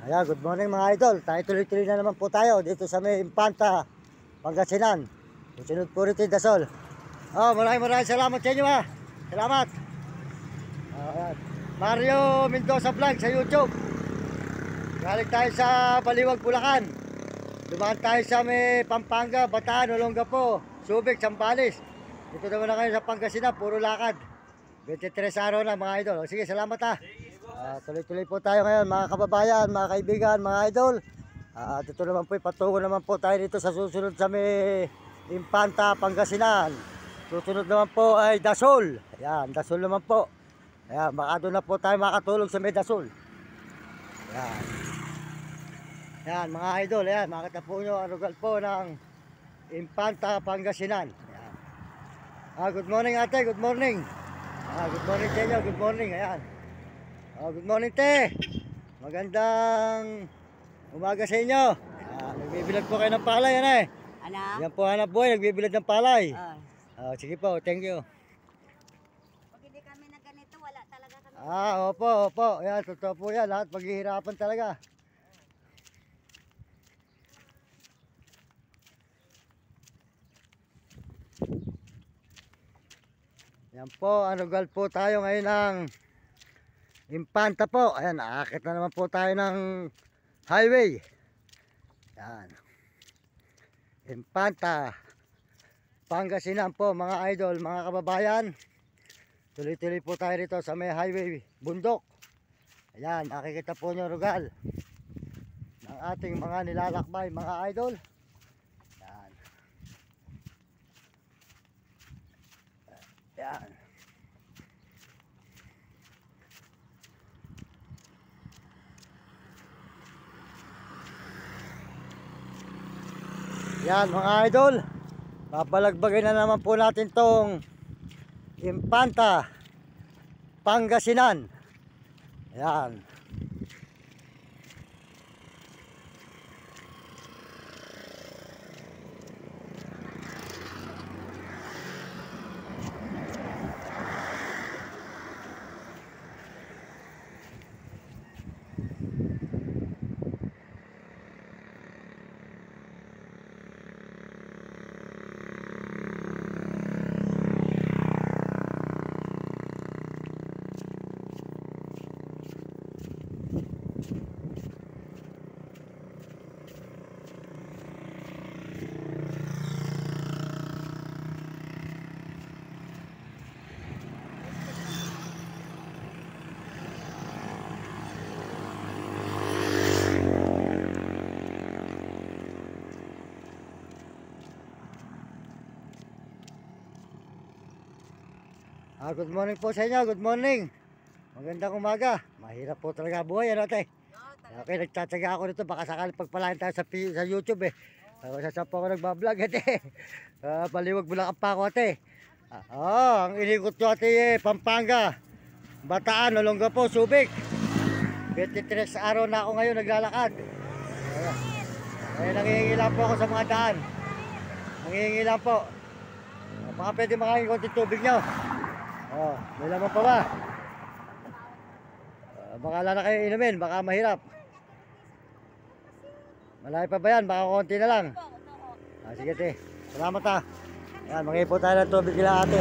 Ayan, good morning mga idol. Tayo tuloy-tuloy na naman po tayo dito sa may Impanta, Pangasinan. Susunod po rito yung Dasol. Maraming salamat sa inyo ha. Salamat. Ayan. Mario Mendoza Vlog sa YouTube. Galing tayo sa Baliwag, Bulacan. Dumaan tayo sa may Pampanga, Bataan, Olongapo, Subic, Zambales. Dito naman na kayo sa Pangasinan, puro lakad. 23 araw na mga idol. Sige, salamat ha. Tuloy-tuloy po tayo ngayon mga kababayan, mga kaibigan, mga idol. Dito naman po, patungo naman po tayo dito sa susunod sa may Impanta, Pangasinan. Susunod naman po ay Dasol. Ayan, Dasol naman po. Ayan, baka doon na po tayo makatulog sa may Dasol. Ayan. Ayan mga idol, ayan, makita po nyo ang lugar po ng Impanta, Pangasinan. Ayan. Good morning ate, good morning. Good morning sa inyo, good morning, ayan. Good morning te. Magandang umaga sa inyo. Nagbibilad po kayo ng palay, ano eh. Ano? Yan po hanap buhay, nagbibilad ng palay. Sige po, thank you. Pag hindi kami na ganito, wala talaga kami. Opo. Yan, totoo po yan. Lahat maghihirapan talaga. Yan po, anugal po tayo ngayon ng Impanta po. Ayan, aakit na naman po tayo ng highway. Yan. Impanta, Pangasinan po mga idol, mga kababayan. Tuloy-tuloy po tayo rito sa may highway, bundok. Ayan, nakikita po nyo rugal ng ating mga nilalakbay mga idol. Yan. Yan. Yan mga idol, papalagbagin na naman po natin tong Impanta, Pangasinan. Yan. Good morning po sa inyo, good morning. Magandang umaga. Mahirap po talaga buhay, ano ate? Okay, nagtsatsaga ako dito, baka sakali pagpalain tayo sa YouTube eh. Saan po ako nagbablog ate? Baliwag Bulacan pa ako ate. Ang inikot ko ate Pampanga, Bataan, Olongapo, Subic. 23 araw na ako ngayon naglalakad. Nangihingi lang po ako sa mga daan. Nangihingi lang po. Baka pwede makain konti tubig nyo. May laman pa ba? Baka lang na kayo inumin, baka mahirap. Malaki pa ba yan? Baka konti na lang. Sige te, salamat ha. Yan, mangipo tayo ng tubig nila ate.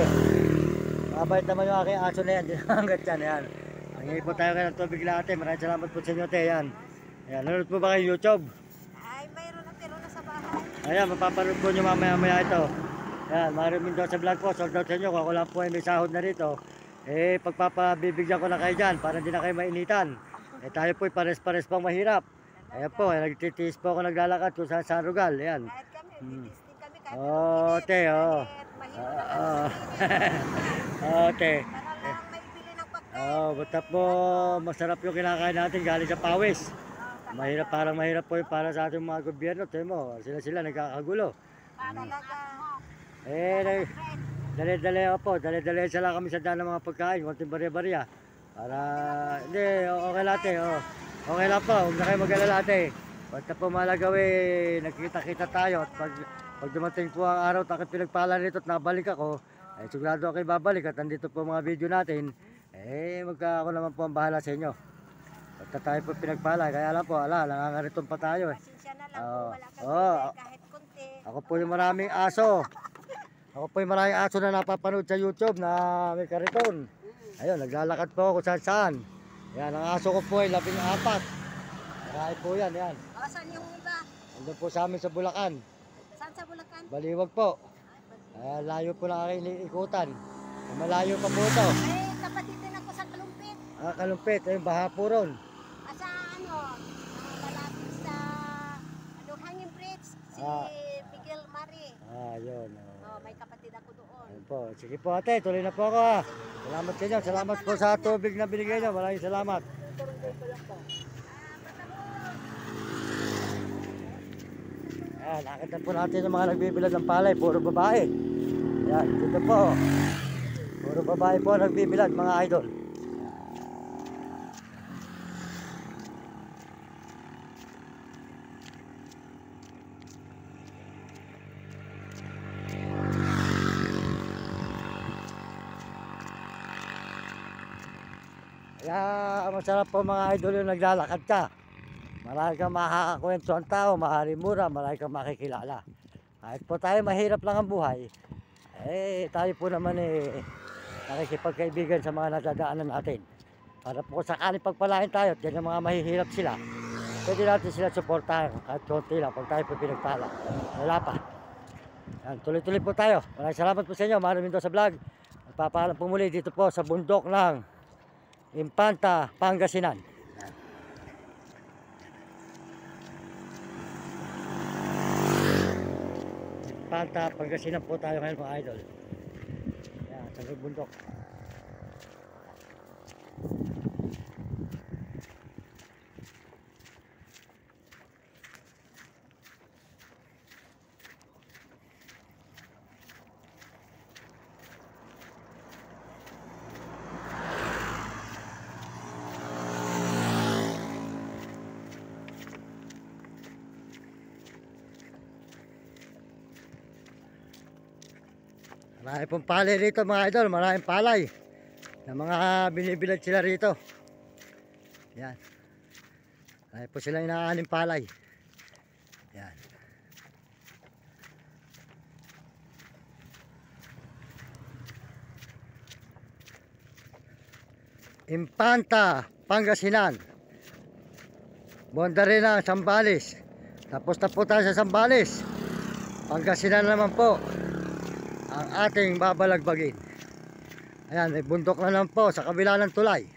Mabait naman yung aking aso na yan, dinangat yan, yan. Mangipo tayo kayo ng tubig nila ate, maraming salamat po sa inyo te, yan. Yan, nanonood po ba kayo YouTube? Ay, mayroon na pero nasa bahay. Ayan, mapapanood po nyo mamaya ito. Yan, Mario Mendoza Vlog po, sold out sa inyo. Kung ako lang po ay may sahod na rito, pagpapabibigyan ko na kayo dyan para hindi na kayo mainitan. Tayo po ay pares-pares pang mahirap. Ayan po, nagtitiis po ako naglalakad kung saan rugal. Ayan. Kahit kami, titis din kami. Kahit Te, mahirap na kami. te. Para lang may bili ng pagkain. Basta po, masarap yung kinakain natin galing sa pawis. Mahirap, parang mahirap po yung para sa ating mga gobyerno. Tayo mo, sila nagkakagulo. Talaga. Dali-dali sila kami sa daan ng mga pagkain, konting barya-barya. Para, hindi, okay lang ate, okay lang po, huwag na kayo mag-alala ate. Basta po malagawin, nagkita-kita tayo at pag dumating po ang araw at pinagpala nito at nabalik ako, sigurado ako babalik at nandito po mga video natin, ako naman po ang bahala sa inyo. Basta tayo po pinagpala. Kaya lang po, nangangaritong pa tayo eh. Pasensya na lang Oo. kung wala kang Oo. bigay kahit konti. Ako po yung maraming aso. Ako po yung maraming aso na napapanood sa YouTube na may kariton. Ayun, naglalakad po ako saan saan. Yan, ang aso ko po ay 14. Marami po yan, yan. O, saan yung iba? Andun po sa amin sa Bulacan. Saan sa Bulacan? Baliwag po. Layo po na aking iniikutan. Malayo pa po ito. Eh, kapatid din ako sa Kalumpit. Kalumpit, ayun, baha po ron. Sa ano, malapit sa Hanging Bridge, si Ah. Miguel Mari. Yun. Oh, may kapatid ako doon. Ayun po. Sige po ate, tuloy na po ako ha. Salamat sa inyo. Salamat po sa tubig na binigay nyo. Maraming salamat. Ayan, nakita po natin yung mga nagbibilad ng palay. Puro babae. Ayan, dito po. Puro babae po nagbibilad mga idol. Kaya masarap po mga idol yung naglalakad ka. Marami kang makakakwento ang tao, maaaring mura, marami kang makikilala. Kahit po tayo mahirap lang ang buhay, tayo po naman nakikipagkaibigan sa mga nadadaanan natin. Para po sakaling pagpalain tayo at yan yung mga mahihirap sila, pwede natin sila suportahan kahit konti lang pag tayo po pinagpala. Wala pa. Yan, tuloy-tuloy po tayo. Maraming salamat po sa inyo. Maraming daw sa vlog. Magpapaalam po muli dito po sa bundok ng Impanta, Pangasinan. Impanta, Pangasinan po tayo ngayon mga idol. Yan, sa may bundok. Marami pong palay rito mga idol, maraming palay na mga binibilad sila rito. Yan. Marami po silang inaaning palay. Yan. Impanta, Pangasinan. Bonda rin ang Sambales. Tapos na po tayo sa Sambales. Pangasinan naman po ang ating babalagbagin. Ayan, may bundok na lang po sa kabila ng tulay.